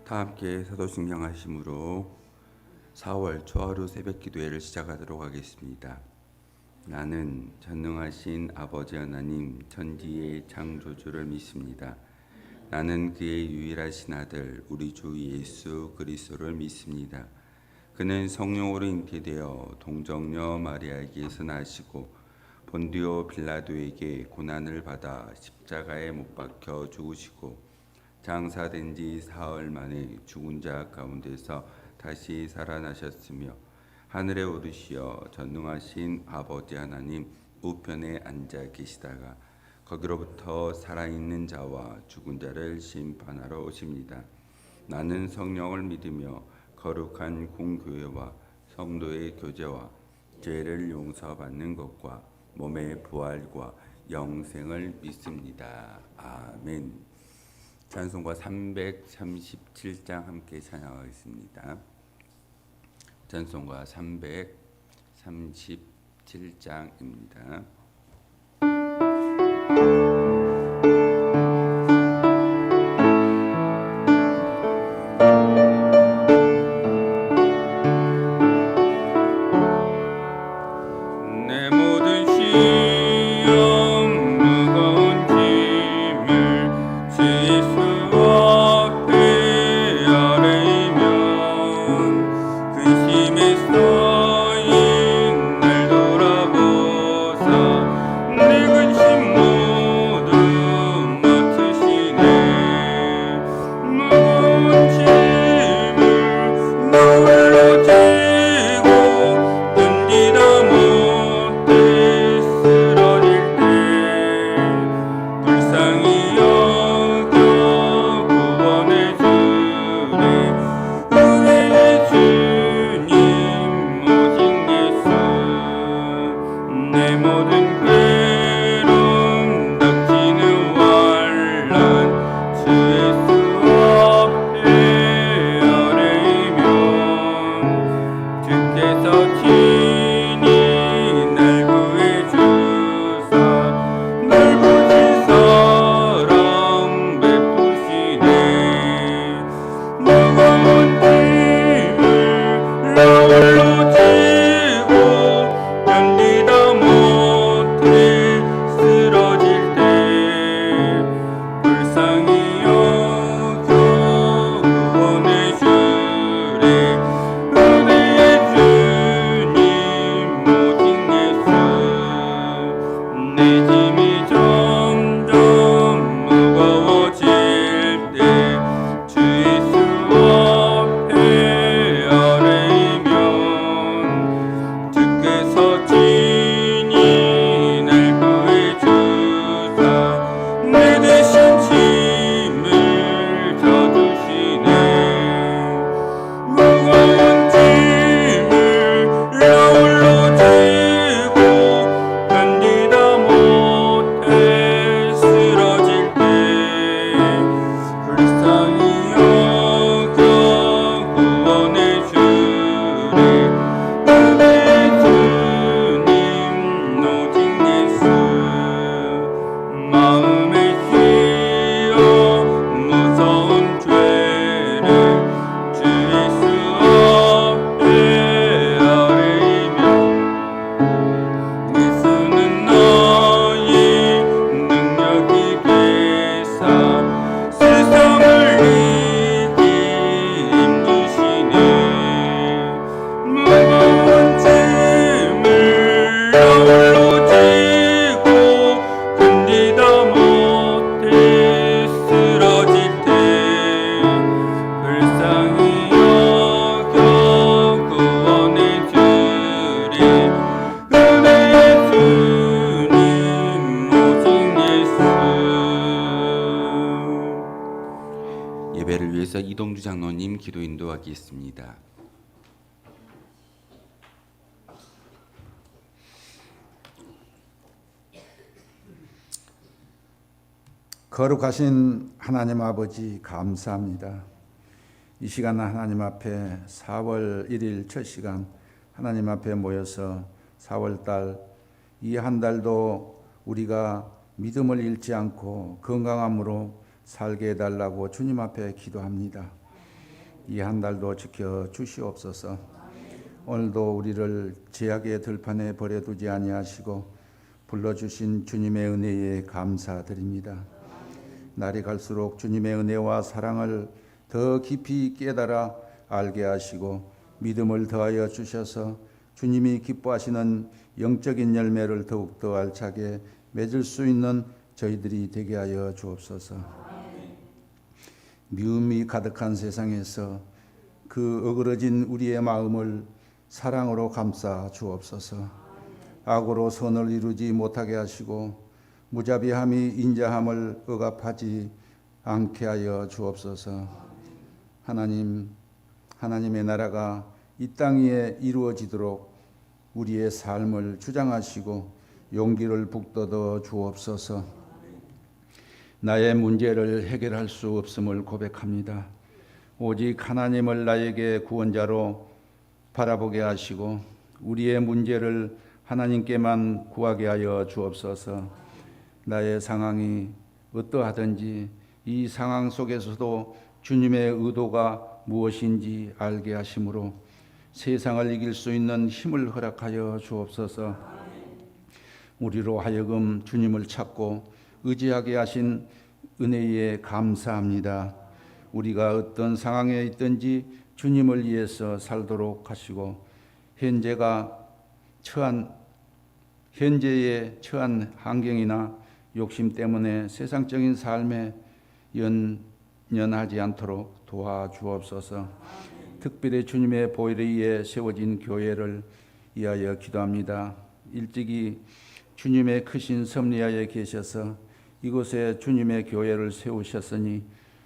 다 함께 사도신경 하심으로 4월 초하루 새벽 기도회를 시작하도록 하겠습니다. 나는 전능하신 아버지 하나님 천지의 창조주를 믿습니다. 나는 그의 유일하신 아들 우리 주 예수 그리스도를 믿습니다. 그는 성령으로 잉태되어 동정녀 마리아에게서 나시고 본디오 빌라도에게 고난을 받아 십자가에 못 박혀 죽으시고 장사된 지 사흘 만에 죽은 자 가운데서 다시 살아나셨으며 하늘에 오르시어 전능하신 아버지 하나님 우편에 앉아 계시다가 거기로부터 살아있는 자와 죽은 자를 심판하러 오십니다. 나는 성령을 믿으며 거룩한 공교회와 성도의 교제와 죄를 용서받는 것과 몸의 부활과 영생을 믿습니다. 아멘. 찬송가 337장 함께 찬양하겠습니다. 찬송가 337장입니다. 예배를 위해서 이동주 장로님 기도 인도하겠습니다. 거룩하신 하나님 아버지 감사합니다. 이 시간 하나님 앞에 4월 1일 첫 시간 하나님 앞에 모여서 4월달 이 한 달도 우리가 믿음을 잃지 않고 건강함으로 살게 해달라고 주님 앞에 기도합니다. 이 한 달도 지켜 주시옵소서. 오늘도 우리를 죄악의 들판에 버려두지 아니하시고 불러주신 주님의 은혜에 감사드립니다. 날이 갈수록 주님의 은혜와 사랑을 더 깊이 깨달아 알게 하시고 믿음을 더하여 주셔서 주님이 기뻐하시는 영적인 열매를 더욱더 알차게 맺을 수 있는 저희들이 되게 하여 주옵소서. 미움이 가득한 세상에서 그 어그러진 우리의 마음을 사랑으로 감싸 주옵소서. 악으로 선을 이루지 못하게 하시고 무자비함이 인자함을 억압하지 않게 하여 주옵소서. 하나님의 나라가 이 땅 위에 이루어지도록 우리의 삶을 주장하시고 용기를 북돋워 주옵소서. 나의 문제를 해결할 수 없음을 고백합니다. 오직 하나님을 나에게 구원자로 바라보게 하시고 우리의 문제를 하나님께만 구하게 하여 주옵소서. 나의 상황이 어떠하든지 이 상황 속에서도 주님의 의도가 무엇인지 알게 하심으로 세상을 이길 수 있는 힘을 허락하여 주옵소서. 우리로 하여금 주님을 찾고 의지하게 하신 은혜에 감사합니다. 우리가 어떤 상황에 있든지 주님을 위해서 살도록 하시고 현재에 처한 환경이나 욕심 때문에 세상적인 삶에 연연하지 않도록 도와주옵소서. 특별히 주님의 보혈에 의해 세워진 교회를 위하여 기도합니다. 일찍이 주님의 크신 섭리하에 계셔서 이곳에 주님의 교회를 세우셨으니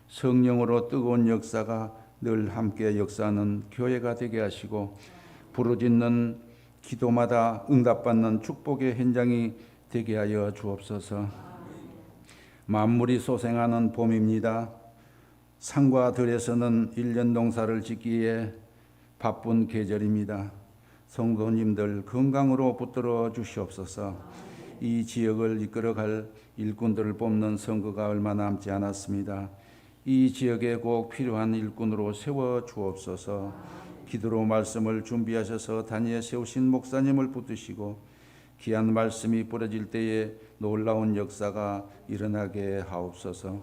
성령으로 뜨거운 역사가 늘 함께 역사하는 교회가 되게 하시고 부르짖는 기도마다 응답받는 축복의 현장이 되게 하여 주옵소서. 만물이 소생하는 봄입니다. 산과 들에서는 1년 농사를 짓기에 바쁜 계절입니다. 성도님들 건강으로 붙들어 주시옵소서. 이 지역을 이끌어갈 일꾼들을 뽑는 선거가 얼마 남지 않았습니다. 이 지역에 꼭 필요한 일꾼으로 세워 주옵소서. 기도로 말씀을 준비하셔서 단위에 세우신 목사님을 붙드시고 귀한 말씀이 뿌려질 때에 놀라운 역사가 일어나게 하옵소서.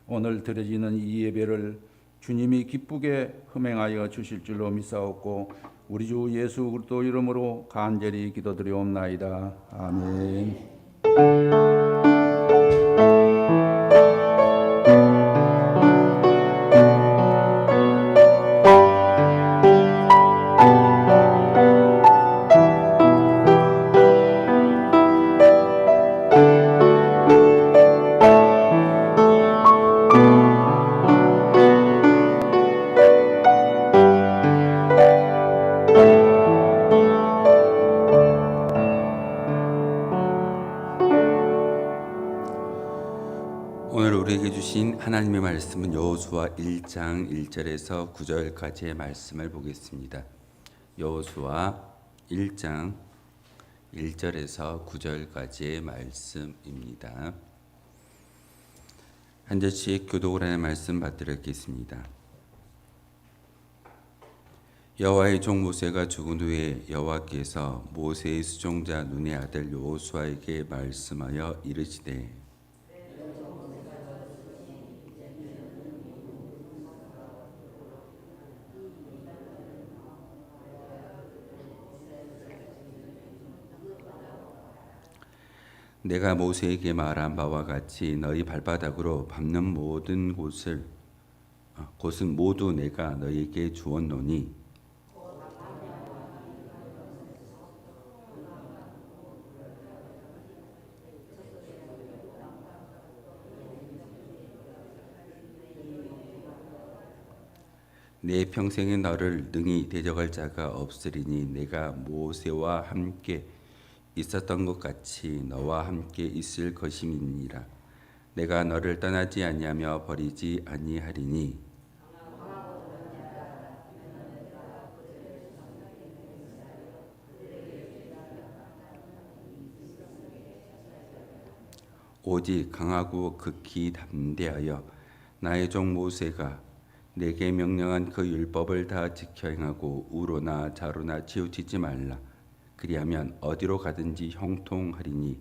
오늘 드려지는 이 예배를 주님이 기쁘게 흠행하여 주실 줄로 믿사옵고 우리 주 예수 그리스도 이름으로 간절히 기도드리옵나이다. 아멘. 오늘 우리에게 주신 하나님의 말씀은 여호수아 1장 1절에서 9절까지의 말씀을 보겠습니다. 여호수아 1장 1절에서 9절까지의 말씀입니다. 한 절씩 교독을 하는 말씀 받들겠습니다. 여호와의 종 모세가 죽은 후에 여호와께서 모세의 수종자 눈의 아들 여호수아에게 말씀하여 이르시되 내가 모세에게 말한 바와 같이 너희 발바닥으로 밟는 모든 곳은 모두 내가 너희에게 주었노니 내 평생에 너를 능히 대적할 자가 없으리니 내가 모세와 함께 있었던 것 같이 너와 함께 있을 것임이니라. 내가 너를 떠나지 아니하며 버리지 아니하리니 오직 강하고 극히 담대하여 나의 종 모세가 내게 명령한 그 율법을 다 지켜 행하고 우로나 좌로나 치우치지 말라. 그리하면 어디로 가든지 형통하리니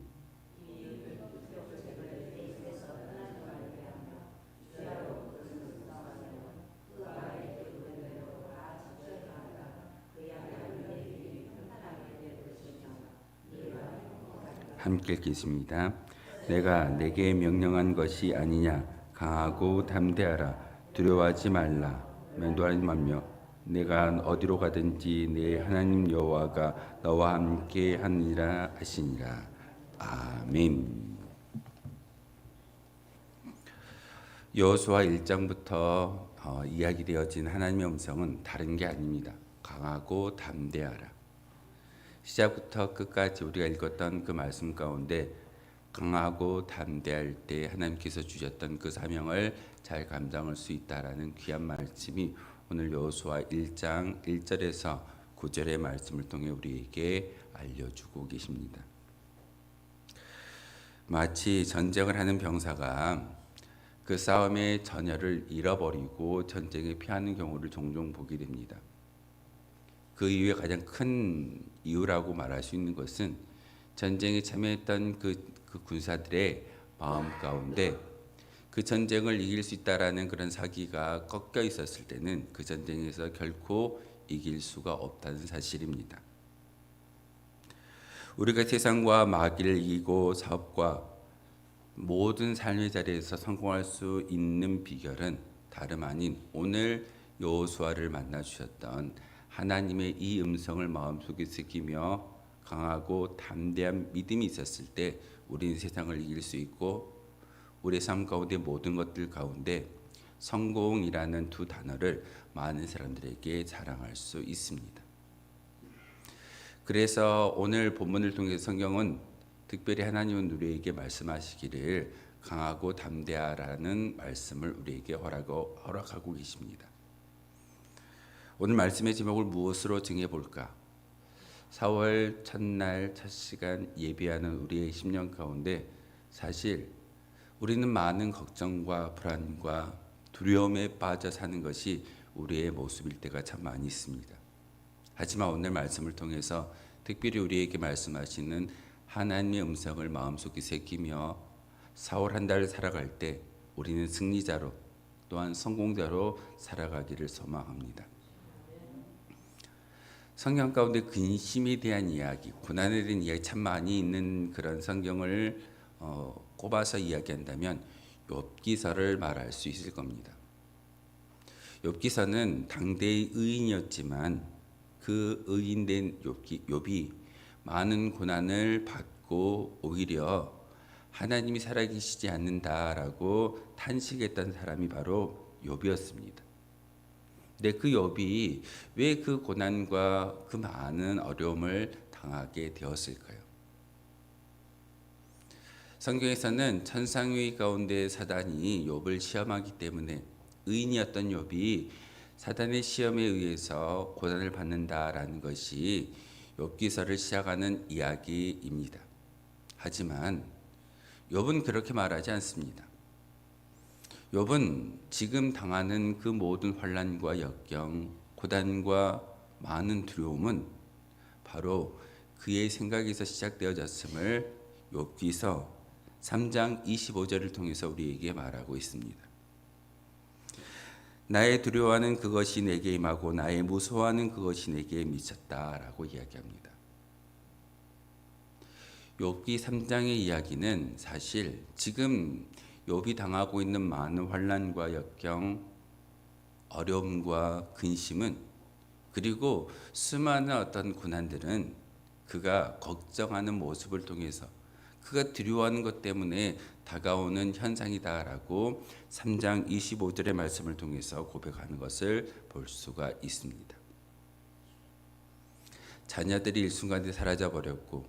함께 읽겠습니다. 내가 내게 명령한 것이 아니냐. 강하고 담대하라. 두려워하지 말라. 맹도하지 말며 내가 어디로 가든지 내 하나님 여호와가 너와 함께 하니라 하시니라. 아멘. 여호수아 1장부터 이야기되어진 하나님의 음성은 다른 게 아닙니다. 강하고 담대하라. 시작부터 끝까지 우리가 읽었던 그 말씀 가운데 강하고 담대할 때 하나님께서 주셨던 그 사명을 잘 감당할 수 있다라는 귀한 말씀이 오늘 여호수아 1장 1절에서 9절의 말씀을 통해 우리에게 알려주고 계십니다. 마치 전쟁을 하는 병사가 그 싸움의 전열을 잃어버리고 전쟁에 피하는 경우를 종종 보게 됩니다. 그 이유의 가장 큰 이유라고 말할 수 있는 것은 전쟁에 참여했던 그 군사들의 마음 가운데 그 전쟁을 이길 수 있다라는 그런 사기가 꺾여 있었을 때는 그 전쟁에서 결코 이길 수가 없다는 사실입니다. 우리가 세상과 마귀를 이기고 사업과 모든 삶의 자리에서 성공할 수 있는 비결은 다름 아닌 오늘 여호수아를 만나 주셨던 하나님의 이 음성을 마음속에 새기며 강하고 담대한 믿음이 있었을 때 우리는 세상을 이길 수 있고 우리의 삶 가운데 모든 것들 가운데 성공이라는 두 단어를 많은 사람들에게 자랑할 수 있습니다. 그래서 오늘 본문을 통해 성경은 특별히 하나님은 우리에게 말씀하시기를 강하고 담대하라는 말씀을 우리에게 허락하고 계십니다. 오늘 말씀의 제목을 무엇으로 정해볼까? 4월 첫날 첫 시간 예배하는 우리의 10년 가운데 사실 우리는 많은 걱정과 불안과 두려움에 빠져 사는 것이 우리의 모습일 때가 참 많이 있습니다. 하지만 오늘 말씀을 통해서 특별히 우리에게 말씀하시는 하나님의 음성을 마음속에 새기며 4월 한 달을 살아갈 때 우리는 승리자로 또한 성공자로 살아가기를 소망합니다. 성경 가운데 근심에 대한 이야기, 고난에 대한 이야기 참 많이 있는 그런 성경을 꼽아서 이야기한다면 욥기서를 말할 수 있을 겁니다. 욥기서는 당대의 의인이었지만 그 의인된 욥이 많은 고난을 받고 오히려 하나님이 살아계시지 않는다라고 탄식했던 사람이 바로 욥이었습니다. 근데 그 욥이 왜 그 고난과 그 많은 어려움을 당하게 되었을까요? 성경에서는 천상위 가운데 사단이 욥을 시험하기 때문에 의인이었던 욥이 사단의 시험에 의해서 고난을 받는다라는 것이 욥기서를 시작하는 이야기입니다. 하지만 욥은 그렇게 말하지 않습니다. 욥은 지금 당하는 그 모든 환난과 역경, 고단과 많은 두려움은 바로 그의 생각에서 시작되어졌음을 욥기서 3장 25절을 통해서 우리에게 말하고 있습니다. 나의 두려워하는 그것이 내게 임하고 나의 무서워하는 그것이 내게 미쳤다라고 이야기합니다. 욥기 3장의 이야기는 사실 지금 욥이 당하고 있는 많은 환난과 역경, 어려움과 근심은 그리고 수많은 어떤 고난들은 그가 걱정하는 모습을 통해서 그가 두려워하는 것 때문에 다가오는 현상이다라고 3장 25절의 말씀을 통해서 고백하는 것을 볼 수가 있습니다. 자녀들이 일순간에 사라져버렸고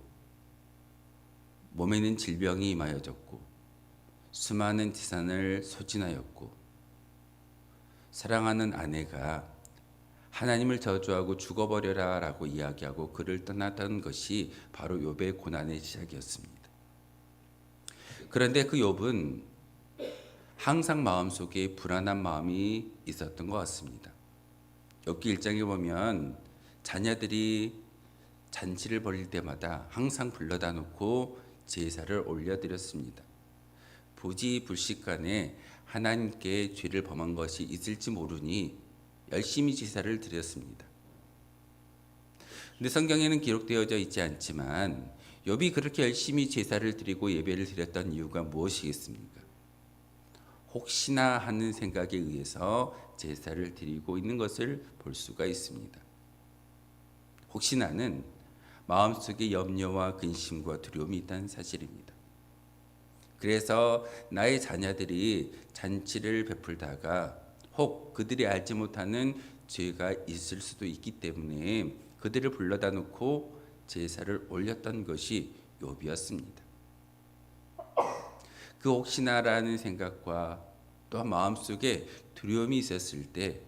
몸에 있는 질병이 임하여졌고 수많은 재산을 소진하였고 사랑하는 아내가 하나님을 저주하고 죽어버려라 라고 이야기하고 그를 떠났던 것이 바로 욥의 고난의 시작이었습니다. 그런데 그 욥은 항상 마음속에 불안한 마음이 있었던 것 같습니다. 욥기 1장에 보면 자녀들이 잔치를 벌일 때마다 항상 불러다 놓고 제사를 올려드렸습니다. 부지불식간에 하나님께 죄를 범한 것이 있을지 모르니 열심히 제사를 드렸습니다. 근데 성경에는 기록되어져 있지 않지만 욥이 그렇게 열심히 제사를 드리고 예배를 드렸던 이유가 무엇이겠습니까? 혹시나 하는 생각에 의해서 제사를 드리고 있는 것을 볼 수가 있습니다. 혹시나는 마음속에 염려와 근심과 두려움이 있다는 사실입니다. 그래서 나의 자녀들이 잔치를 베풀다가 혹 그들이 알지 못하는 죄가 있을 수도 있기 때문에 그들을 불러다 놓고 제사를 올렸던 것이 욥이었습니다. 그 혹시나라는 생각과 또한 마음속에 두려움이 있었을 때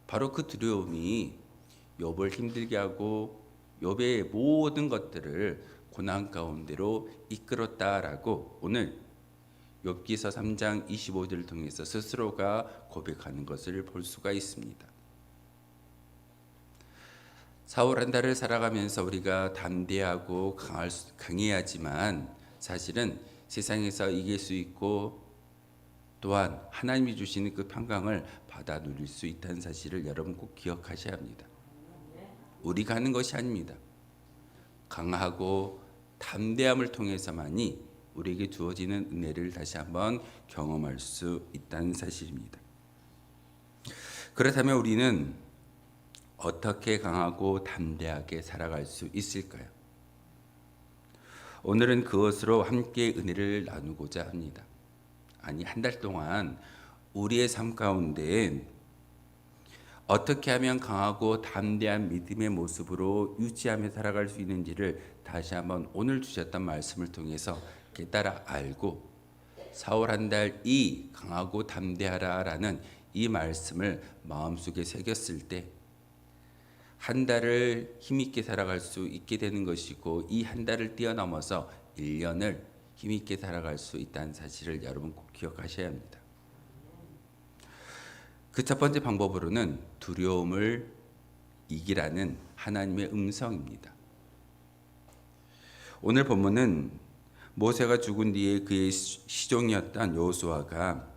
바로 그 두려움이 욥을 힘들게 하고 욥의 모든 것들을 고난 가운데로 이끌었다라고 오늘 욥기서 3장 25절을 통해서 스스로가 고백하는 것을 볼 수가 있습니다. 사월 한 달을 살아가면서 우리가 담대하고 강해야지만 사실은 세상에서 이길 수 있고 또한 하나님이 주시는 그 평강을 받아 누릴 수 있다는 사실을 여러분 꼭 기억하셔야 합니다. 우리가 하는 것이 아닙니다. 강하고 담대함을 통해서만이 우리에게 주어지는 은혜를 다시 한번 경험할 수 있다는 사실입니다. 그렇다면 우리는 어떻게 강하고 담대하게 살아갈 수 있을까요? 오늘은 그것으로 함께 은혜를 나누고자 합니다. 아니, 한 달 동안 우리의 삶 가운데 어떻게 하면 강하고 담대한 믿음의 모습으로 유지하며 살아갈 수 있는지를 다시 한번 오늘 주셨던 말씀을 통해서 깨달아 알고 4월 한 달 이 강하고 담대하라라는 이 말씀을 마음속에 새겼을 때 한 달을 힘있게 살아갈 수 있게 되는 것이고 이 한 달을 뛰어넘어서 1년을 힘있게 살아갈 수 있다는 사실을 여러분 꼭 기억하셔야 합니다. 그 첫 번째 방법으로는 두려움을 이기라는 하나님의 음성입니다. 오늘 본문은 모세가 죽은 뒤에 그의 시종이었던 여호수아가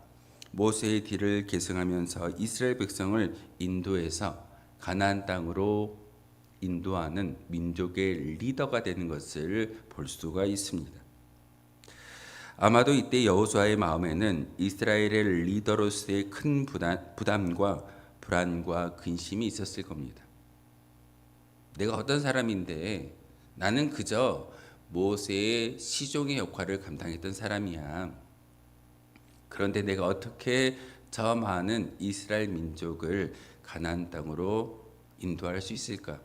모세의 뒤를 계승하면서 이스라엘 백성을 인도해서 가나안 땅으로 인도하는 민족의 리더가 되는 것을 볼 수가 있습니다. 아마도 이때 여호수아의 마음에는 이스라엘의 리더로서의 큰 부담과 불안과 근심이 있었을 겁니다. 내가 어떤 사람인데 나는 그저 모세의 시종의 역할을 감당했던 사람이야. 그런데 내가 어떻게 저 많은 이스라엘 민족을 가나안 땅으로 인도할 수 있을까?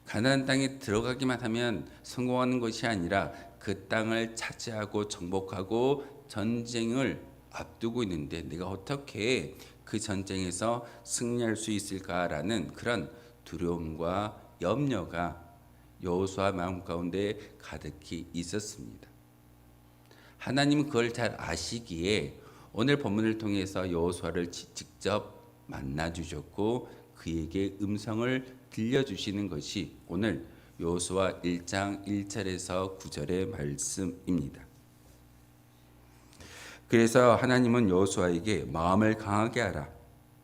가나안 땅에 들어가기만 하면 성공하는 것이 아니라 그 땅을 차지하고 정복하고 전쟁을 앞두고 있는데 내가 어떻게 그 전쟁에서 승리할 수 있을까라는 그런 두려움과 염려가 여호수아 마음 가운데 가득히 있었습니다. 하나님은 그걸 잘 아시기에 오늘 본문을 통해서 여호수아를 직접 만나 주셨고 그에게 음성을 들려주시는 것이 오늘 여호수아 1장 1절에서 9절의 말씀입니다. 그래서 하나님은 여호수아에게 마음을 강하게 하라,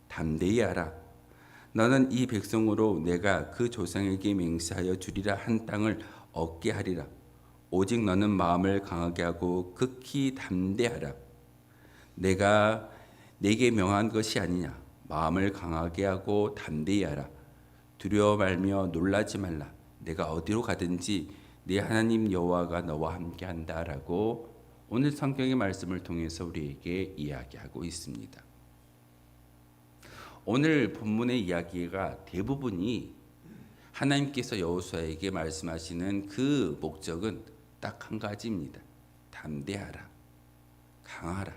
담대히 하라. 너는 이 백성으로 내가 그 조상에게 맹세하여 주리라 한 땅을 얻게 하리라. 오직 너는 마음을 강하게 하고 극히 담대하라. 내가 내게 명한 것이 아니냐. 마음을 강하게 하고 담대히 하라. 두려워 말며 놀라지 말라. 내가 어디로 가든지 네 하나님 여호와가 너와 함께한다라고 오늘 성경의 말씀을 통해서 우리에게 이야기하고 있습니다. 오늘 본문의 이야기가 대부분이 하나님께서 여호수아에게 말씀하시는 그 목적은 딱 한 가지입니다. 담대하라, 강하라.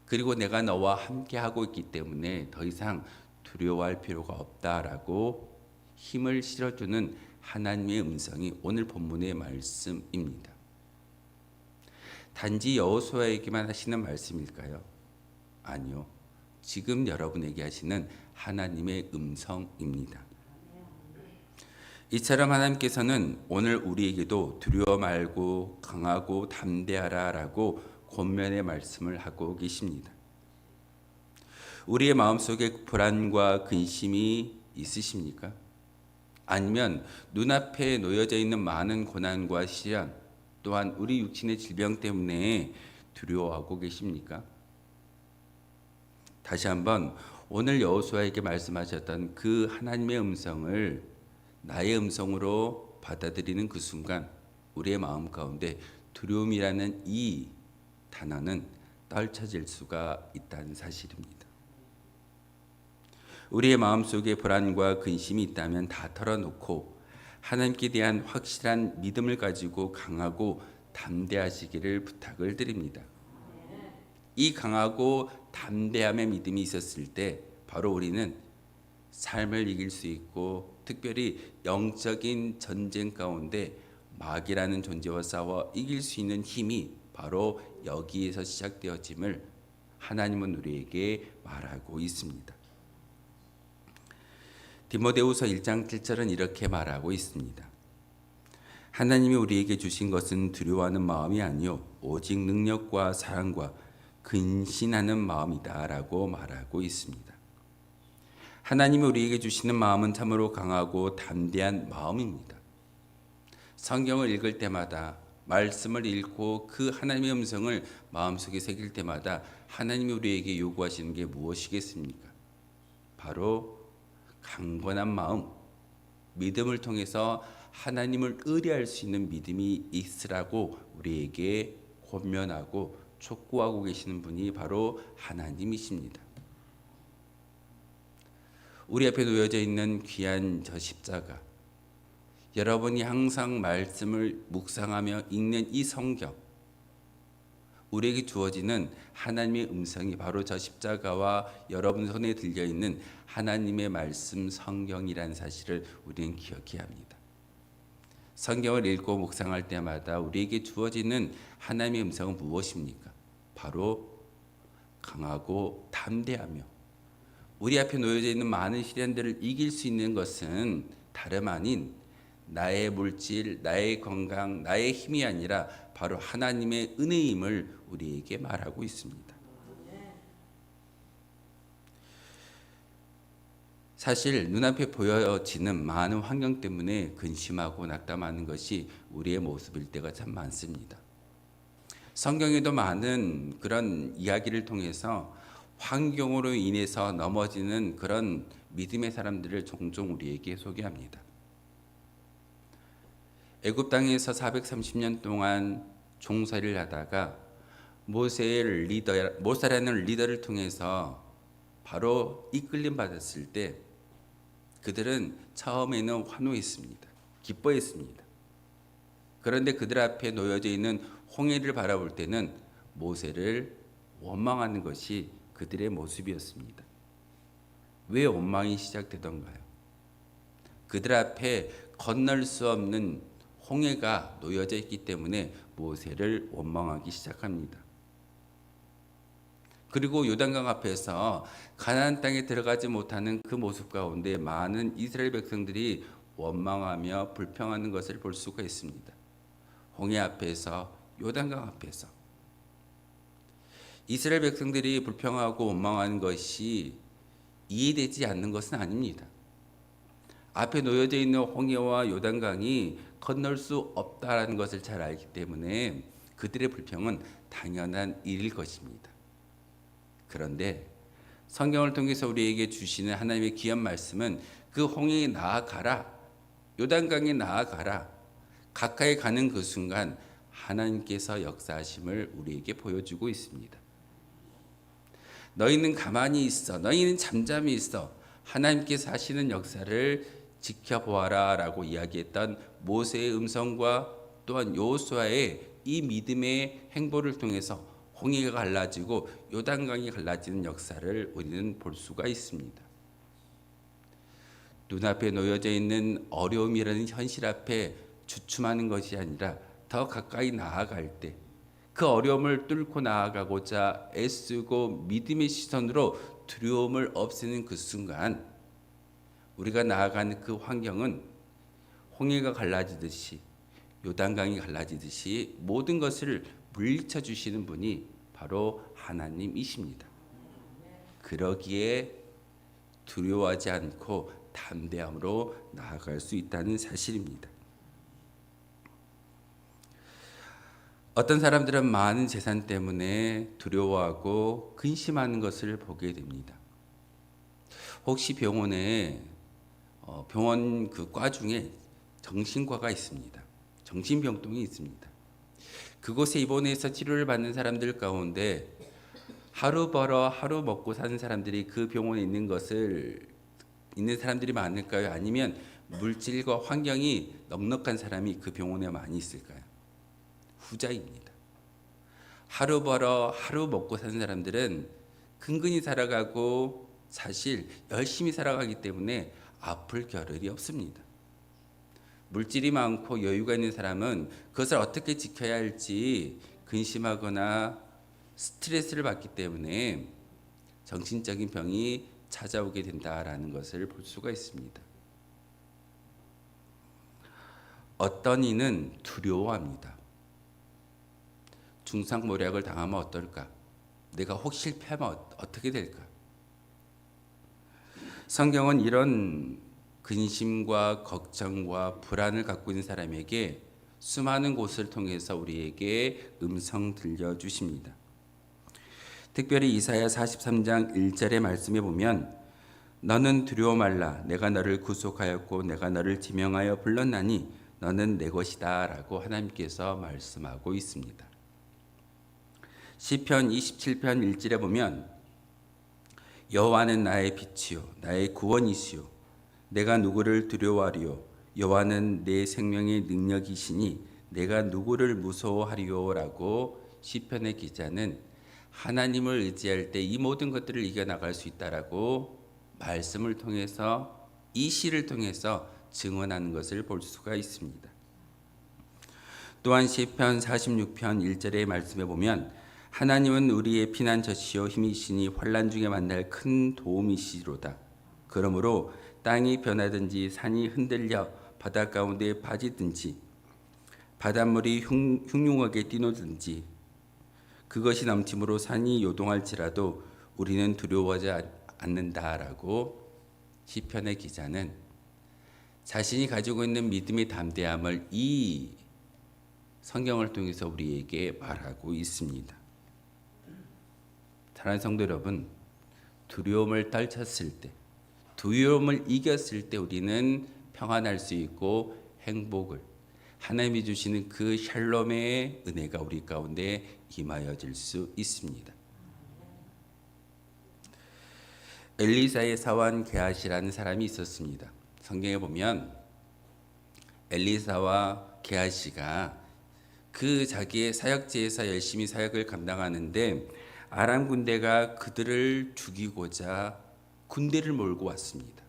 그리고 내가 너와 함께하고 있기 때문에 더 이상 두려워할 필요가 없다라고 힘을 실어주는 하나님의 음성이 오늘 본문의 말씀입니다. 단지 여호수아에게만 하시는 말씀일까요? 아니요. 지금 여러분에게 하시는 하나님의 음성입니다. 이처럼 하나님께서는 오늘 우리에게도 두려워 말고 강하고 담대하라라고 권면의 말씀을 하고 계십니다. 우리의 마음속에 불안과 근심이 있으십니까? 아니면 눈앞에 놓여져 있는 많은 고난과 시련, 또한 우리 육신의 질병 때문에 두려워하고 계십니까? 다시 한번 오늘 여호수아에게 말씀하셨던 그 하나님의 음성을 나의 음성으로 받아들이는 그 순간 우리의 마음 가운데 두려움이라는 이 단어는 떨쳐질 수가 있다는 사실입니다. 우리의 마음속에 불안과 근심이 있다면 다 털어놓고 하나님께 대한 확실한 믿음을 가지고 강하고 담대하시기를 부탁을 드립니다. 이 강하고 담대함의 믿음이 있었을 때 바로 우리는 삶을 이길 수 있고 특별히 영적인 전쟁 가운데 마귀라는 존재와 싸워 이길 수 있는 힘이 바로 여기에서 시작되어짐을 하나님은 우리에게 말하고 있습니다. 디모데후서 1장 7절은 이렇게 말하고 있습니다. 하나님이 우리에게 주신 것은 두려워하는 마음이 아니요 오직 능력과 사랑과 근신하는 마음이다라고 말하고 있습니다. 하나님이 우리에게 주시는 마음은 참으로 강하고 담대한 마음입니다. 성경을 읽을 때마다 말씀을 읽고 그 하나님의 음성을 마음속에 새길 때마다 하나님이 우리에게 요구하시는 게 무엇이겠습니까? 바로 강건한 마음, 믿음을 통해서 하나님을 의뢰할 수 있는 믿음이 있으라고 우리에게 권면하고 촉구하고 계시는 분이 바로 하나님이십니다. 우리 앞에 놓여져 있는 귀한 저 십자가, 여러분이 항상 말씀을 묵상하며 읽는 이 성경, 우리에게 주어지는 하나님의 음성이 바로 저 십자가와 여러분 손에 들려있는 하나님의 말씀 성경이라는 사실을 우리는 기억해야 합니다. 성경을 읽고 묵상할 때마다 우리에게 주어지는 하나님의 음성은 무엇입니까? 바로 강하고 담대하며 우리 앞에 놓여져 있는 많은 시련들을 이길 수 있는 것은 다름 아닌 나의 물질, 나의 건강, 나의 힘이 아니라 바로 하나님의 은혜임을 우리에게 말하고 있습니다. 사실 눈앞에 보여지는 많은 환경 때문에 근심하고 낙담하는 것이 우리의 모습일 때가 참 많습니다. 성경에도 많은 그런 이야기를 통해서 환경으로 인해서 넘어지는 그런 믿음의 사람들을 종종 우리에게 소개합니다. 애굽 땅에서 430년 동안 종살이를 하다가 모세라는 리더를 통해서 바로 이끌림 받았을 때 그들은 처음에는 환호했습니다. 기뻐했습니다. 그런데 그들 앞에 놓여져 있는 홍해를 바라볼 때는 모세를 원망하는 것이 그들의 모습이었습니다. 왜 원망이 시작되던가요? 그들 앞에 건널 수 없는 홍해가 놓여져 있기 때문에 모세를 원망하기 시작합니다. 그리고 요단강 앞에서 가나안 땅에 들어가지 못하는 그 모습 가운데 많은 이스라엘 백성들이 원망하며 불평하는 것을 볼 수가 있습니다. 홍해 앞에서, 요단강 앞에서 이스라엘 백성들이 불평하고 원망하는 것이 이해되지 않는 것은 아닙니다. 앞에 놓여져 있는 홍해와 요단강이 건널 수 없다라는 것을 잘 알기 때문에 그들의 불평은 당연한 일일 것입니다. 그런데 성경을 통해서 우리에게 주시는 하나님의 귀한 말씀은 그 홍해에 나아가라, 요단강에 나아가라, 가까이 가는 그 순간 하나님께서 역사하심을 우리에게 보여주고 있습니다. 너희는 가만히 있어, 너희는 잠잠히 있어, 하나님께서 하시는 역사를 지켜보아라 라고 이야기했던 모세의 음성과 또한 여호수아의 이 믿음의 행보를 통해서 홍해가 갈라지고 요단강이 갈라지는 역사를 우리는 볼 수가 있습니다. 눈앞에 놓여져 있는 어려움이라는 현실 앞에 주춤하는 것이 아니라 더 가까이 나아갈 때 그 어려움을 뚫고 나아가고자 애쓰고 믿음의 시선으로 두려움을 없애는 그 순간 우리가 나아가는 그 환경은 홍해가 갈라지듯이 요단강이 갈라지듯이 모든 것을 물리쳐 주시는 분이 바로 하나님이십니다. 그러기에 두려워하지 않고 담대함으로 나아갈 수 있다는 사실입니다. 어떤 사람들은 많은 재산 때문에 두려워하고 근심하는 것을 보게 됩니다. 혹시 병원에 병원 그 과 중에 정신과가 있습니다. 정신병동이 있습니다. 그곳에 입원해서 치료를 받는 사람들 가운데 하루 벌어 하루 먹고 사는 사람들이 그 병원에 있는 사람들이 많을까요? 아니면 물질과 환경이 넉넉한 사람이 그 병원에 많이 있을까요? 후자입니다. 하루 벌어 하루 먹고 사는 사람들은 근근히 살아가고 사실 열심히 살아가기 때문에 아플 겨를이 없습니다. 물질이 많고 여유가 있는 사람은 그것을 어떻게 지켜야 할지 근심하거나 스트레스를 받기 때문에 정신적인 병이 찾아오게 된다라는 것을 볼 수가 있습니다. 어떤 이는 두려워합니다. 중상모략을 당하면 어떨까? 내가 혹 실패하면 어떻게 될까? 성경은 이런 근심과 걱정과 불안을 갖고 있는 사람에게 수많은 곳을 통해서 우리에게 음성 들려주십니다. 특별히 이사야 43장 1절의 말씀에 보면 너는 두려워 말라 내가 너를 구속하였고 내가 너를 지명하여 불렀나니 너는 내 것이다 라고 하나님께서 말씀하고 있습니다. 시편 27편 1절에 보면 여호와는 나의 빛이요 나의 구원이시요 내가 누구를 두려워하리요 여호와는 내 생명의 능력이시니 내가 누구를 무서워하리요 라고 시편의 기자는 하나님을 의지할 때 이 모든 것들을 이겨나갈 수 있다라고 말씀을 통해서 이 시를 통해서 증언하는 것을 볼 수가 있습니다. 또한 시편 46편 1절의 말씀에 보면 하나님은 우리의 피난처시요 힘이시니 환난 중에 만날 큰 도움이시로다. 그러므로 땅이 변하든지 산이 흔들려 바다 가운데 빠지든지 바닷물이 흉흉하게 뛰노든지 그것이 넘침으로 산이 요동할지라도 우리는 두려워하지 않는다라고 시편의 기자는 자신이 가지고 있는 믿음의 담대함을 이 성경을 통해서 우리에게 말하고 있습니다. 사랑하는 성도 여러분, 두려움을 떨쳤을 때, 두려움을 이겼을 때 우리는 평안할 수 있고 행복을 하나님이 주시는 그 샬롬의 은혜가 우리 가운데 임하여질 수 있습니다. 엘리사의 사환 게하시라는 사람이 있었습니다. 성경에 보면 엘리사와 게하시가 그 자기의 사역지에서 열심히 사역을 감당하는데 아람 군대가 그들을 죽이고자 군대를 몰고 왔습니다.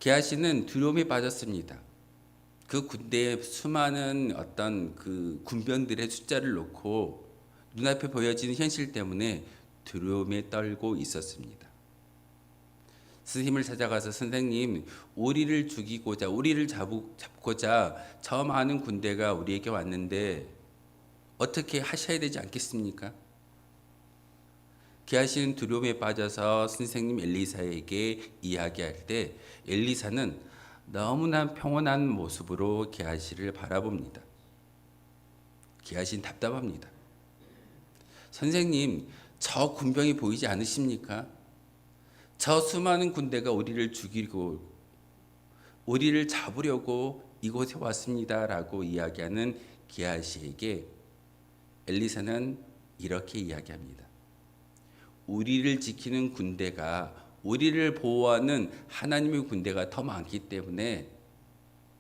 게하시는 두려움에 빠졌습니다. 그 군대에 수많은 어떤 그 군병들의 숫자를 놓고 눈앞에 보여지는 현실 때문에 두려움에 떨고 있었습니다. 스님을 찾아가서 선생님, 우리를 죽이고자, 우리를 잡고자 저 많은 군대가 우리에게 왔는데 어떻게 하셔야 되지 않겠습니까? 게하시는 두려움에 빠져서 선생님 엘리사에게 이야기할 때 엘리사는 너무나 평온한 모습으로 게하시를 바라봅니다. 게하시는 답답합니다. 선생님, 저 군병이 보이지 않으십니까? 저 수많은 군대가 우리를 죽이고 우리를 잡으려고 이곳에 왔습니다라고 이야기하는 게하시에게 엘리사는 이렇게 이야기합니다. 우리를 지키는 군대가 우리를 보호하는 하나님의 군대가 더 많기 때문에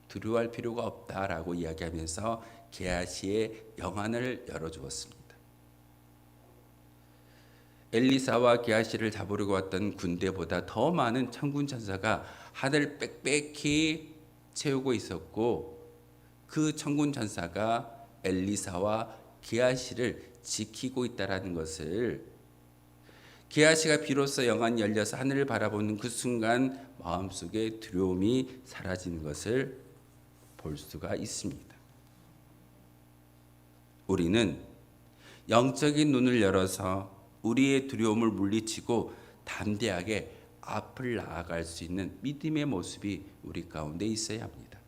두려워할 필요가 없다라고 이야기하면서 게하시의 영안을 열어주었습니다. 엘리사와 게하시를 잡으려고 왔던 군대보다 더 많은 천군 천사가 하늘을 빽빽히 채우고 있었고 그 천군 천사가 엘리사와 게하시를 지키고 있다라는 것을, 게하시가 비로소 영안이 열려서 하늘을 바라보는 그 순간 마음속에 두려움이 사라지는 것을 볼 수가 있습니다. 우리는 영적인 눈을 열어서 우리의 두려움을 물리치고 담대하게 앞을 나아갈 수 있는 믿음의 모습이 우리 가운데 있어야 합니다.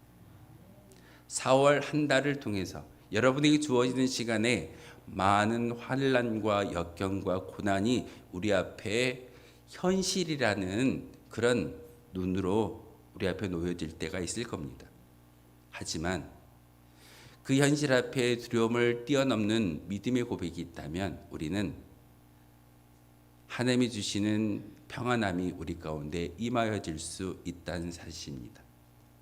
4월 한 달을 통해서 여러분에게 주어지는 시간에 많은 환난과 역경과 고난이 우리 앞에 현실이라는 그런 눈으로 우리 앞에 놓여질 때가 있을 겁니다. 하지만 그 현실 앞에 두려움을 뛰어넘는 믿음의 고백이 있다면 우리는 하나님이 주시는 평안함이 우리 가운데 임하여질 수 있다는 사실입니다.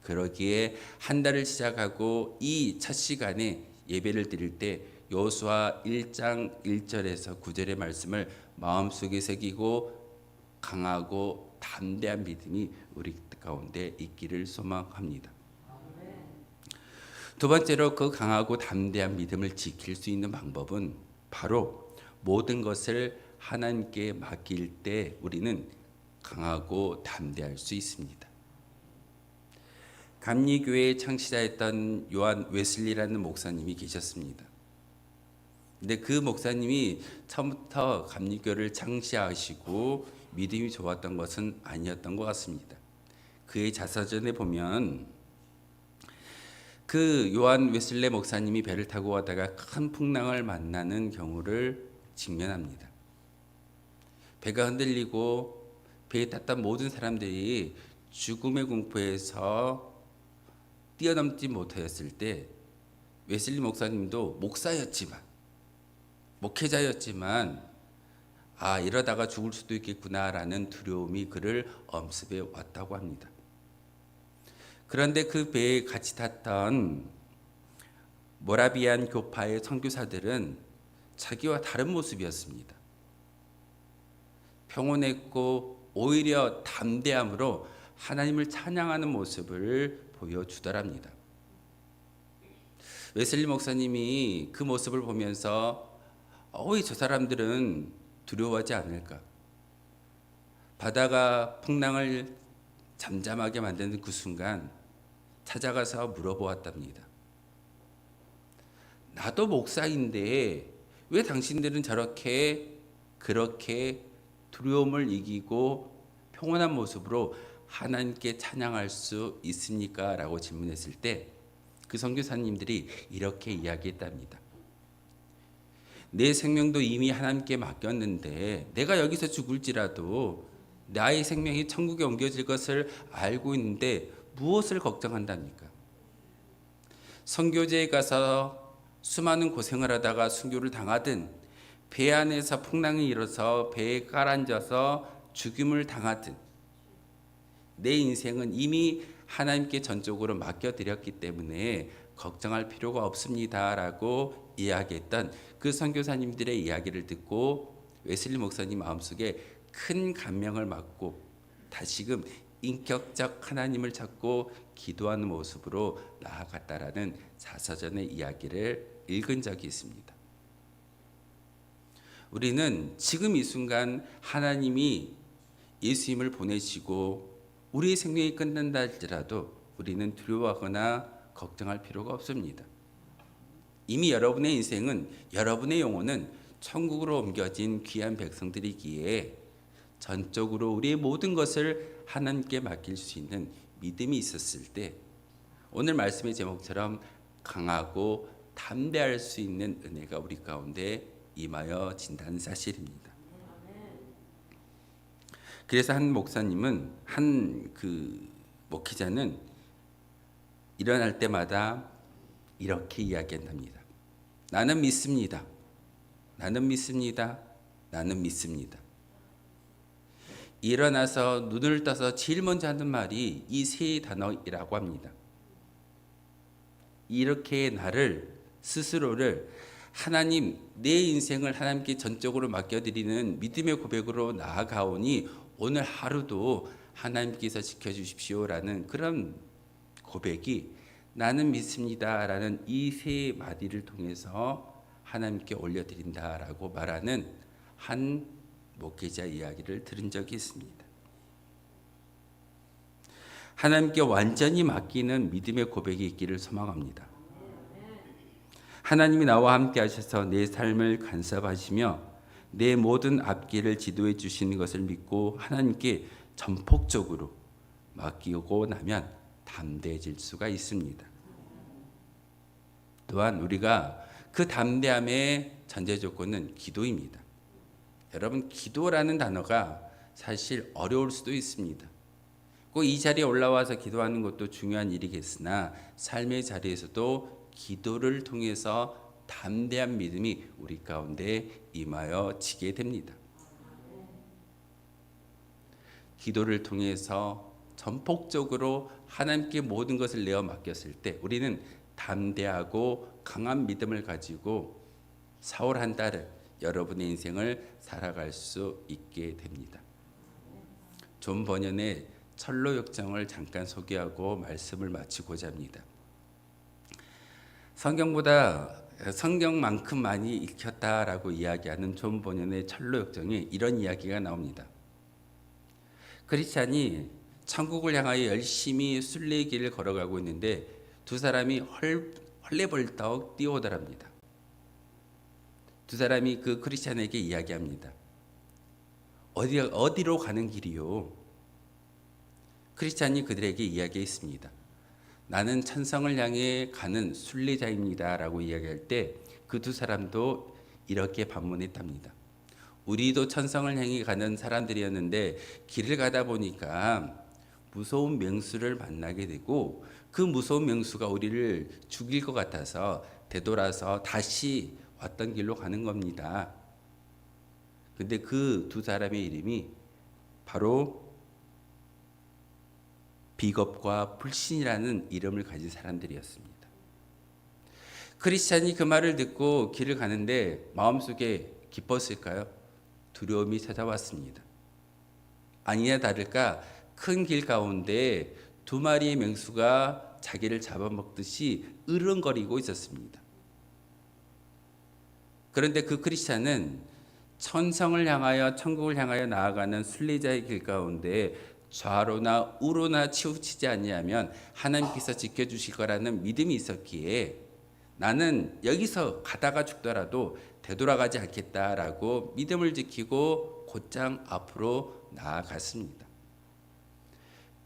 그러기에 한 달을 시작하고 이 첫 시간에 예배를 드릴 때 여호수아 1장 1절에서 9절의 말씀을 마음속에 새기고 강하고 담대한 믿음이 우리 가운데 있기를 소망합니다. 두 번째로 그 강하고 담대한 믿음을 지킬 수 있는 방법은 바로 모든 것을 하나님께 맡길 때 우리는 강하고 담대할 수 있습니다. 감리교회의 창시자였던 요한 웨슬리라는 목사님이 계셨습니다. 근데 그 목사님이 처음부터 감리교를 창시하시고 믿음이 좋았던 것은 아니었던 것 같습니다. 그의 자서전에 보면 그 요한 웨슬레 목사님이 배를 타고 가다가 큰 풍랑을 만나는 경우를 직면합니다. 배가 흔들리고 배에 탔던 모든 사람들이 죽음의 공포에서 뛰어넘지 못하였을 때 웨슬리 목사님도 목사였지만 목회자였지만 이러다가 죽을 수도 있겠구나라는 두려움이 그를 엄습해 왔다고 합니다. 그런데 그 배에 같이 탔던 모라비안 교파의 선교사들은 자기와 다른 모습이었습니다. 평온했고 오히려 담대함으로 하나님을 찬양하는 모습을 보여주더랍니다. 웨슬리 목사님이 그 모습을 보면서 저 사람들은 두려워하지 않을까? 바다가 풍랑을 잠잠하게 만드는 그 순간 찾아가서 물어보았답니다. 나도 목사인데 왜 당신들은 그렇게 두려움을 이기고 평온한 모습으로 하나님께 찬양할 수 있습니까? 라고 질문했을 때 그 선교사님들이 이렇게 이야기했답니다. 내 생명도 이미 하나님께 맡겼는데 내가 여기서 죽을지라도 나의 생명이 천국에 옮겨질 것을 알고 있는데 무엇을 걱정한답니까? 선교제에 가서 수많은 고생을 하다가 순교를 당하든 배 안에서 풍랑이 일어서 배에 깔아앉아서 죽임을 당하든 내 인생은 이미 하나님께 전적으로 맡겨드렸기 때문에 걱정할 필요가 없습니다 라고 이야기했던 그 선교사님들의 이야기를 듣고 웨슬리 목사님 마음속에 큰 감명을 받고 다시금 인격적 하나님을 찾고 기도하는 모습으로 나아갔다라는 자서전의 이야기를 읽은 적이 있습니다. 우리는 지금 이 순간 하나님이 예수님을 보내시고 우리의 생명이 끝난다 할지라도 우리는 두려워하거나 걱정할 필요가 없습니다. 이미 여러분의 인생은, 여러분의 영혼은 천국으로 옮겨진 귀한 백성들이기에 전적으로 우리의 모든 것을 하나님께 맡길 수 있는 믿음이 있었을 때 오늘 말씀의 제목처럼 강하고 담대할 수 있는 은혜가 우리 가운데 임하여진다는 사실입니다. 그래서 한 목사님은, 목회자는 일어날 때마다 이렇게 이야기한답니다. 나는 믿습니다. 나는 믿습니다. 나는 믿습니다. 일어나서 눈을 떠서 제일 먼저 하는 말이 이 세 단어이라고 합니다. 이렇게 나를 스스로를 하나님, 내 인생을 하나님께 전적으로 맡겨드리는 믿음의 고백으로 나아가오니 오늘 하루도 하나님께서 지켜주십시오라는 그런 고백이 나는 믿습니다라는 이 세 마디를 통해서 하나님께 올려드린다라고 말하는 한 목회자 이야기를 들은 적이 있습니다. 하나님께 완전히 맡기는 믿음의 고백이 있기를 소망합니다. 하나님이 나와 함께 하셔서 내 삶을 간섭하시며 내 모든 앞길을 지도해 주시는 것을 믿고 하나님께 전폭적으로 맡기고 나면 담대해질 수가 있습니다. 또한 우리가 그 담대함의 전제 조건은 기도입니다. 여러분, 기도라는 단어가 사실 어려울 수도 있습니다. 꼭 이 자리에 올라와서 기도하는 것도 중요한 일이겠으나 삶의 자리에서도 기도를 통해서 담대한 믿음이 우리 가운데 임하여 지게 됩니다. 기도를 통해서 전폭적으로 하나님께 모든 것을 내어 맡겼을 때 우리는 담대하고 강한 믿음을 가지고 사월 한 달을 여러분의 인생을 살아갈 수 있게 됩니다. 존 버년의 철로 역정을 잠깐 소개하고 말씀을 마치고자 합니다. 성경만큼 많이 읽혔다라고 이야기하는 존 버년의 철로 역정에 이런 이야기가 나옵니다. 크리스찬이 천국을 향하여 열심히 순례의 길을 걸어가고 있는데 두 사람이 헐레벌떡 뛰어오더랍니다. 두 사람이 그 크리스찬에게 이야기합니다. 어디로 가는 길이요? 크리스찬이 그들에게 이야기했습니다. 나는 천성을 향해 가는 순례자입니다 라고 이야기할 때 그 두 사람도 이렇게 반문했답니다. 우리도 천성을 향해 가는 사람들이었는데 길을 가다 보니까 무서운 맹수를 만나게 되고 그 무서운 맹수가 우리를 죽일 것 같아서 되돌아서 다시 왔던 길로 가는 겁니다. 근데 그 두 사람의 이름이 바로 비겁과 불신이라는 이름을 가진 사람들이었습니다. 크리스찬이 그 말을 듣고 길을 가는데 마음속에 기뻤을까요? 두려움이 찾아왔습니다. 아니나 다를까 큰 길 가운데 두 마리의 맹수가 자기를 잡아먹듯이 으르렁거리고 있었습니다. 그런데 그 크리스찬은 천성을 향하여 천국을 향하여 나아가는 순례자의 길 가운데 좌로나 우로나 치우치지 아니하면 하나님께서 지켜주실 거라는 믿음이 있었기에 나는 여기서 가다가 죽더라도 되돌아가지 않겠다라고 믿음을 지키고 곧장 앞으로 나아갔습니다.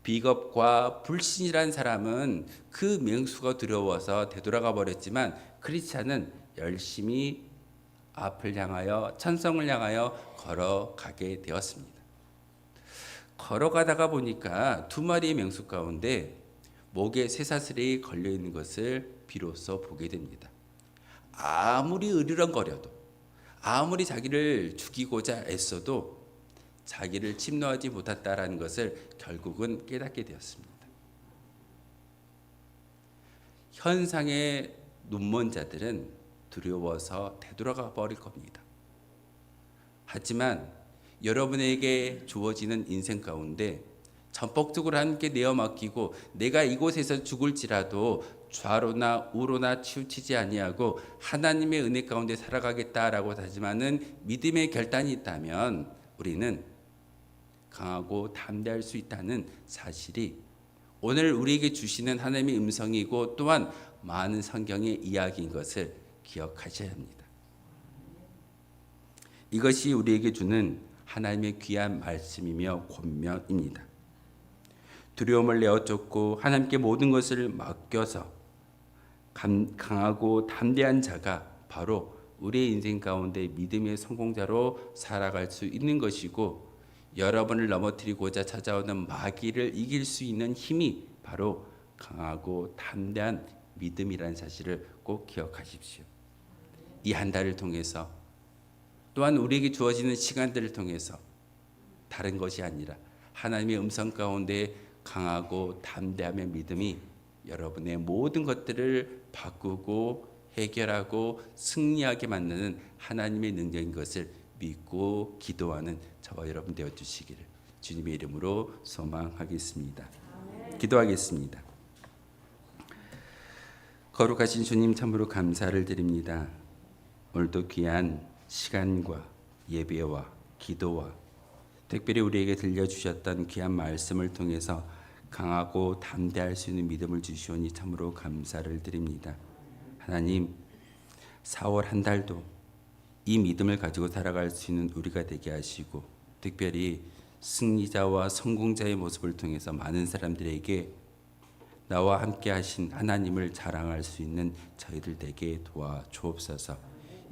비겁과 불신이란 사람은 그 맹수가 두려워서 되돌아가 버렸지만 크리스찬은 열심히 앞을 향하여 천성을 향하여 걸어가게 되었습니다. 걸어가다가 보니까 두 마리의 맹수 가운데 목에 쇠사슬이 걸려 있는 것을 비로소 보게 됩니다. 아무리 으르렁거려도 아무리 자기를 죽이고자 애써도 자기를 침노하지 못했다라는 것을 결국은 깨닫게 되었습니다. 현상의 눈먼 자들은 두려워서 되돌아가 버릴 겁니다. 하지만 여러분에게 주어지는 인생 가운데 전폭적으로 함께 내어 맡기고 내가 이곳에서 죽을지라도 좌로나 우로나 치우치지 아니하고 하나님의 은혜 가운데 살아가겠다라고 다짐하는 믿음의 결단이 있다면 우리는 강하고 담대할 수 있다는 사실이 오늘 우리에게 주시는 하나님의 음성이고 또한 많은 성경의 이야기인 것을 기억하셔야 합니다. 이것이 우리에게 주는 하나님의 귀한 말씀이며 권면입니다. 두려움을 내어쫓고 하나님께 모든 것을 맡겨서 강하고 담대한 자가 바로 우리의 인생 가운데 믿음의 성공자로 살아갈 수 있는 것이고 여러분을 넘어뜨리고자 찾아오는 마귀를 이길 수 있는 힘이 바로 강하고 담대한 믿음이라는 사실을 꼭 기억하십시오. 이 한 달을 통해서 또한 우리에게 주어지는 시간들을 통해서 다른 것이 아니라 하나님의 음성 가운데 강하고 담대함의 믿음이 여러분의 모든 것들을 바꾸고 해결하고 승리하게 만드는 하나님의 능력인 것을 믿고 기도하는 저와 여러분 되어 주시기를 주님의 이름으로 소망하겠습니다. 기도하겠습니다. 거룩하신 주님 참으로 감사를 드립니다. 오늘도 귀한 시간과 예배와 기도와 특별히 우리에게 들려주셨던 귀한 말씀을 통해서 강하고 담대할 수 있는 믿음을 주시오니 참으로 감사를 드립니다. 하나님, 4월 한 달도 이 믿음을 가지고 살아갈 수 있는 우리가 되게 하시고 특별히 승리자와 성공자의 모습을 통해서 많은 사람들에게 나와 함께 하신 하나님을 자랑할 수 있는 저희들 되게 도와 주옵소서.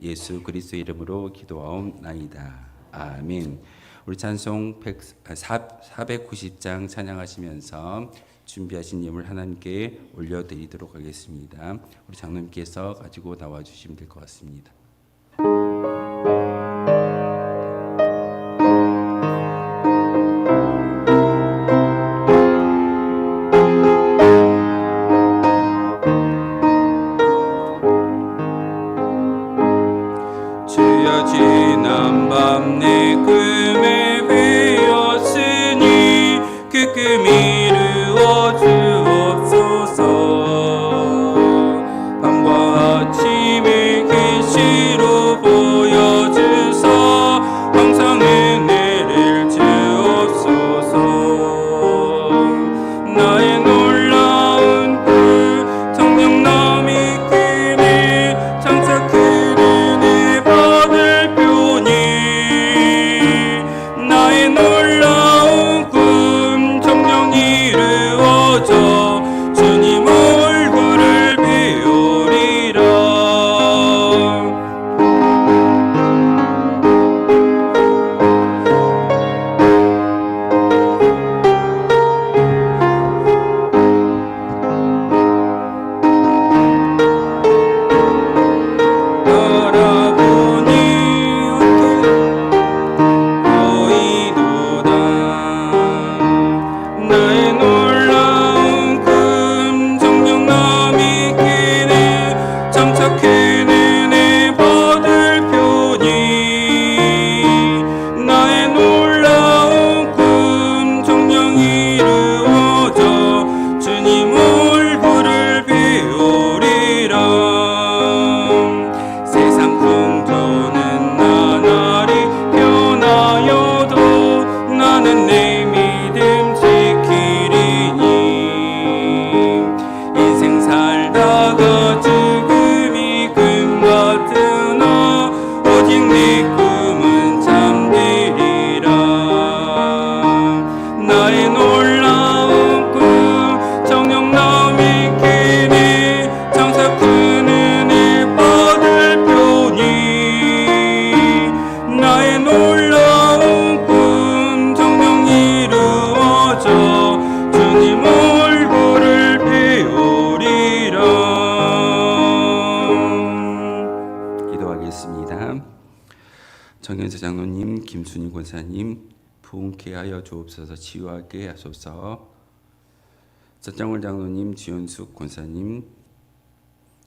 예수 그리스도 이름으로 기도하옵나이다. 아멘. 우리 찬송 490장 찬양하시면서 준비하신 예물 하나님께 올려드리도록 하겠습니다. 우리 장로님께서 가지고 나와주시면 될 것 같습니다. 지난 밤 내 꿈에 비었으니 그 꿈 이루어 주옵소서. 밤과 아침의 계시로 보여주사 항상 은혜를 주옵소서. 나의 놀라운 꿈 정녕 남이 그네 장차 그 나의 놀라운 꿈 정녕 이루어져 주님 얼굴을 배우리라. 나의 놀라운 꿈 정녕 남이 그네 장차 큰 은혜 받을 표니. 나의 놀라운 꿈 정녕 이루어져 주님 얼굴을 배우리라. 세상 풍조는 나날이 변하여도 나는 내 믿음 인생 살다가 죽음이 꿈 같으나 오직 내 꿈은 잠되리라. 나의 놀라운 꿈 정녕 남이 그네 장차 큰 은혜 받을 표니. 나의 놀라운 꿈 정녕 이루어져 주님 얼굴을 배우리라. 기도하겠습니다. 정현세 장로님, 김순희 권사님 부흥케 하여 주옵소서. 치유하게 하소서. 서정월 장로님, 지현숙 권사님,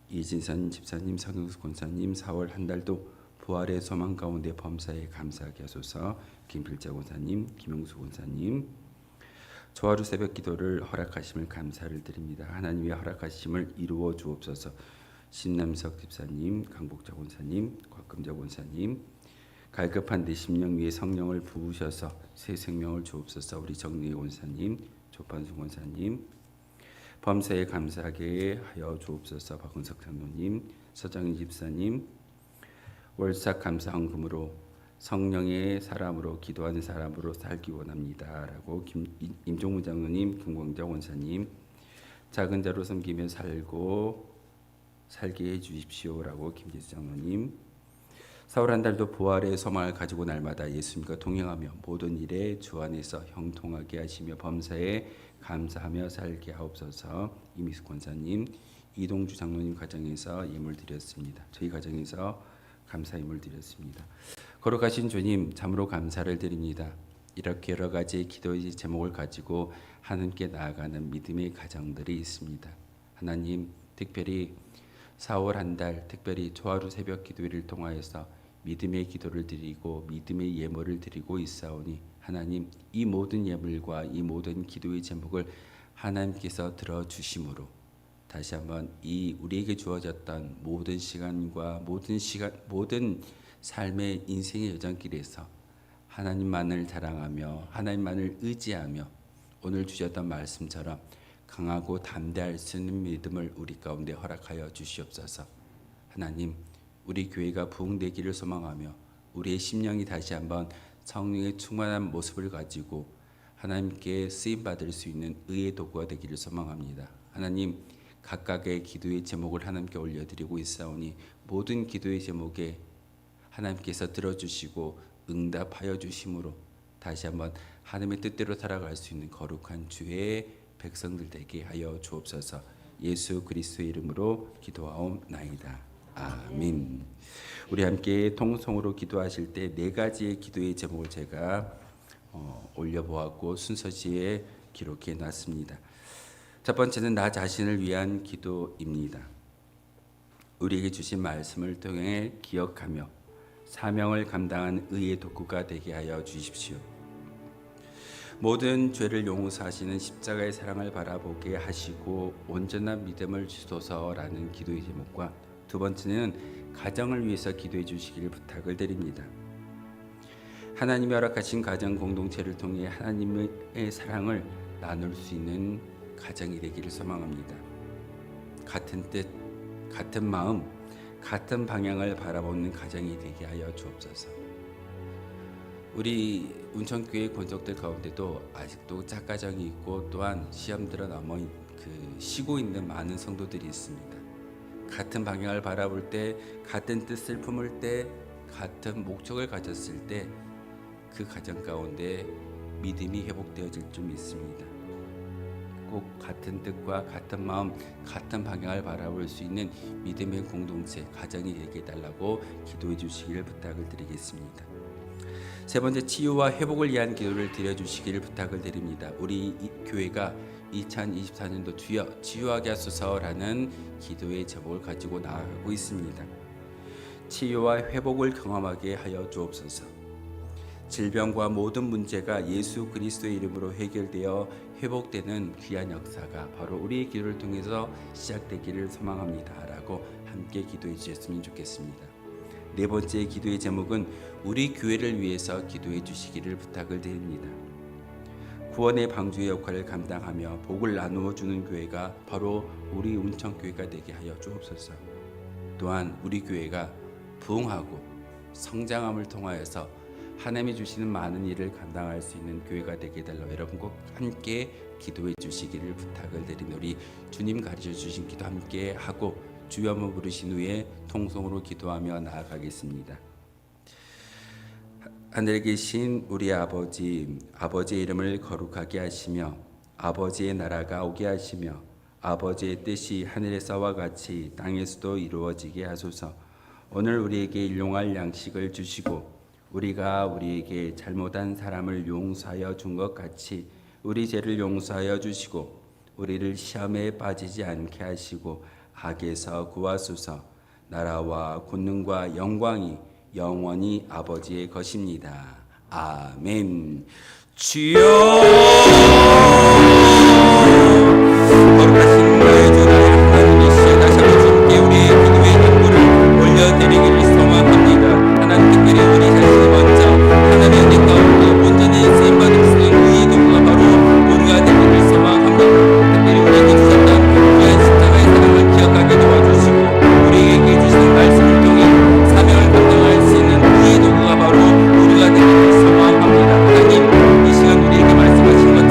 이진선 집사님, 성경수 권사님 4월 한 달도 부활의 소망 가운데 범사에 감사하게 하소서. 김필자 권사님, 김용수 권사님 조하루 새벽 기도를 허락하심을 감사를 드립니다. 하나님의 허락하심을 이루어 주옵소서. 신남석 집사님, 강복자 권사님, 곽금자 권사님 갈급한 내 심령 위에 성령을 부으셔서 새 생명을 주옵소서. 우리 정리의 권사님, 조판수 권사님 범사에 감사하게 하여 주옵소서. 박은석 장로님, 서정희 집사님 월삭 감사 헌금으로 성령의 사람으로 기도하는 사람으로 살기 원합니다. 라고 임종문 장로님, 김광자 원사님 작은 자로 섬기며 살게 해주십시오. 라고 김재수 장로님 4월 한 달도 부활의 소망을 가지고 날마다 예수님과 동행하며 모든 일에 주 안에서 형통하게 하시며 범사에 감사하며 살게 하옵소서. 이미숙 권사님, 이동주 장로님 가정에서 예물 드렸습니다. 저희 가정에서 감사 예물 드렸습니다. 거룩하신 주님 참으로 감사를 드립니다. 이렇게 여러 가지 기도의 제목을 가지고 하나님께 나아가는 믿음의 가정들이 있습니다. 하나님 특별히 4월 한 달 특별히 초하루 새벽 기도회를 통하여서 믿음의 기도를 드리고 믿음의 예물을 드리고 있사오니 하나님 이 모든 예물과 이 모든 기도의 제목을 하나님께서 들어주심으로 다시 한번 이 우리에게 주어졌던 모든 시간과 모든 삶의 인생의 여정길에서 하나님만을 자랑하며 하나님만을 의지하며 오늘 주셨던 말씀처럼 강하고 담대할 수 있는 믿음을 우리 가운데 허락하여 주시옵소서. 하나님, 우리 교회가 부흥되기를 소망하며 우리의 심령이 다시 한번 성령의 충만한 모습을 가지고 하나님께 쓰임 받을 수 있는 의의 도구가 되기를 소망합니다. 하나님, 각각의 기도의 제목을 하나님께 올려드리고 있사오니 모든 기도의 제목에 하나님께서 들어주시고 응답하여 주심으로 다시 한번 하나님의 뜻대로 살아갈 수 있는 거룩한 주의 백성들 되게 하여 주옵소서. 예수 그리스도의 이름으로 기도하옵나이다. 아멘. 우리 함께 통성으로 기도하실 때 네 가지의 기도의 제목을 제가 올려보았고 순서지에 기록해 놨습니다. 첫 번째는 나 자신을 위한 기도입니다. 우리에게 주신 말씀을 통해 기억하며 사명을 감당한 의의 도구가 되게 하여 주십시오. 모든 죄를 용서하시는 십자가의 사랑을 바라보게 하시고 온전한 믿음을 주소서라는 기도의 제목과 두 번째는 가정을 위해서 기도해 주시기를 부탁을 드립니다. 하나님이 허락하신 가정 공동체를 통해 하나님의 사랑을 나눌 수 있는 가정이 되기를 소망합니다. 같은 뜻, 같은 마음, 같은 방향을 바라보는 가정이 되게 하여 주옵소서. 우리 운천교회 권속들 가운데도 아직도 짝가정이 있고 또한 시험들어 넘어 쉬고 있는 많은 성도들이 있습니다. 같은 방향을 바라볼 때, 같은 뜻을 품을 때, 같은 목적을 가졌을 때 그 가정 가운데 믿음이 회복되어질 줄 믿습니다. 꼭 같은 뜻과 같은 마음, 같은 방향을 바라볼 수 있는 믿음의 공동체, 가정이 되게 해달라고 기도해 주시기를 부탁을 드리겠습니다. 세 번째, 치유와 회복을 위한 기도를 드려주시기를 부탁을 드립니다. 우리 교회가 2024년도 주여 치유하게 하소서라는 기도의 제목을 가지고 나아가고 있습니다. 치유와 회복을 경험하게 하여 주옵소서. 질병과 모든 문제가 예수 그리스도의 이름으로 해결되어 회복되는 귀한 역사가 바로 우리의 기도를 통해서 시작되기를 소망합니다 라고 함께 기도해 주셨으면 좋겠습니다. 네 번째 기도의 제목은 우리 교회를 위해서 기도해 주시기를 부탁을 드립니다. 구원의 방주의 역할을 감당하며 복을 나누어 주는 교회가 바로 우리 운천교회가 되게 하여 주옵소서. 또한 우리 교회가 부흥하고 성장함을 통하여서 하나님이 주시는 많은 일을 감당할 수 있는 교회가 되게 해달라고 여러분 꼭 함께 기도해 주시기를 부탁을 드리며 우리 주님 가르쳐 주신 기도 함께 하고 주여 한번 부르신 후에 통성으로 기도하며 나아가겠습니다. 하늘에 계신 우리 아버지, 아버지의 이름을 거룩하게 하시며 아버지의 나라가 오게 하시며 아버지의 뜻이 하늘에서와 같이 땅에서도 이루어지게 하소서. 오늘 우리에게 일용할 양식을 주시고 우리가 우리에게 잘못한 사람을 용서하여 준 것 같이 우리 죄를 용서하여 주시고 우리를 시험에 빠지지 않게 하시고 악에서 구하소서. 나라와 권능과 영광이 영원히 아버지의 것입니다. 아멘. 주여 거룩하신 나의 주 나의 하나님이시여 다시 한번 주님께 우리의 기도의 당부를 올려드리기를 소망합니다. 하나님 특별히 우리 자신이 먼저 하나님의 은혜 가운데 온전히 쓰임받을 수 있는 의의 도구가 바로 우리가 되기를 소망합니다. 특별히 우리에게 주셨던 귀한 십자가의 사랑을 기억하게 도와주시고 우리에게 주시는 말씀을 통해 사명을 감당할 수 있는 의의 도구가 바로 우리가 되기를 소망합니다. 하나님 이 시간 우리에게 말씀하신 것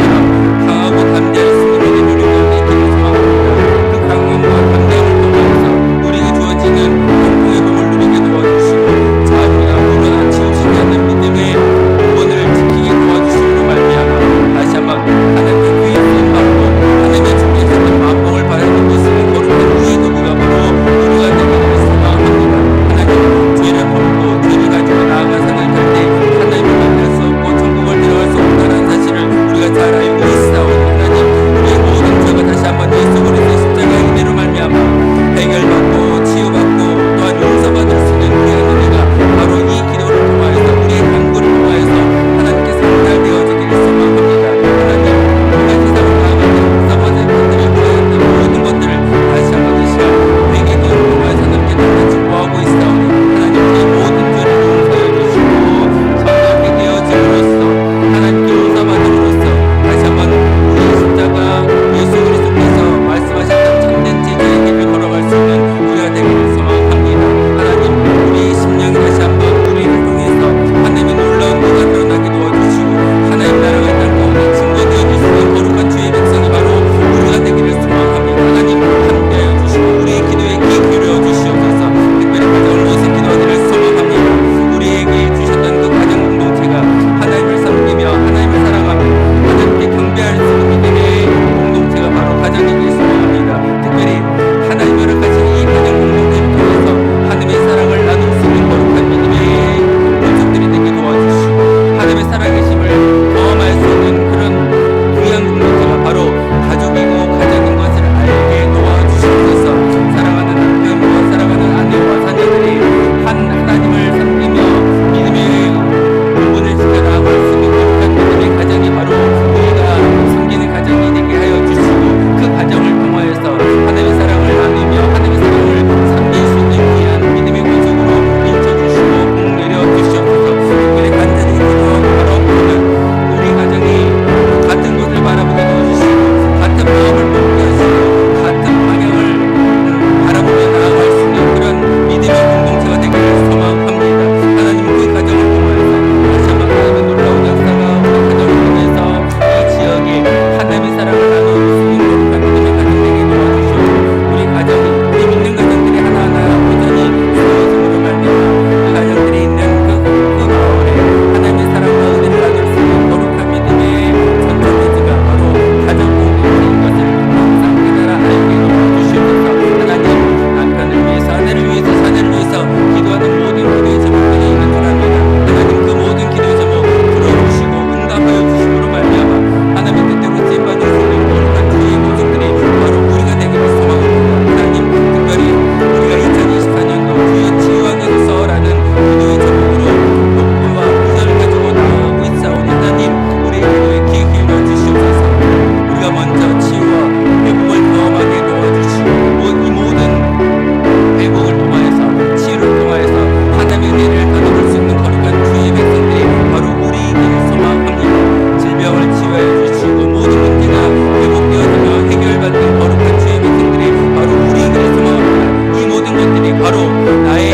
바로 나의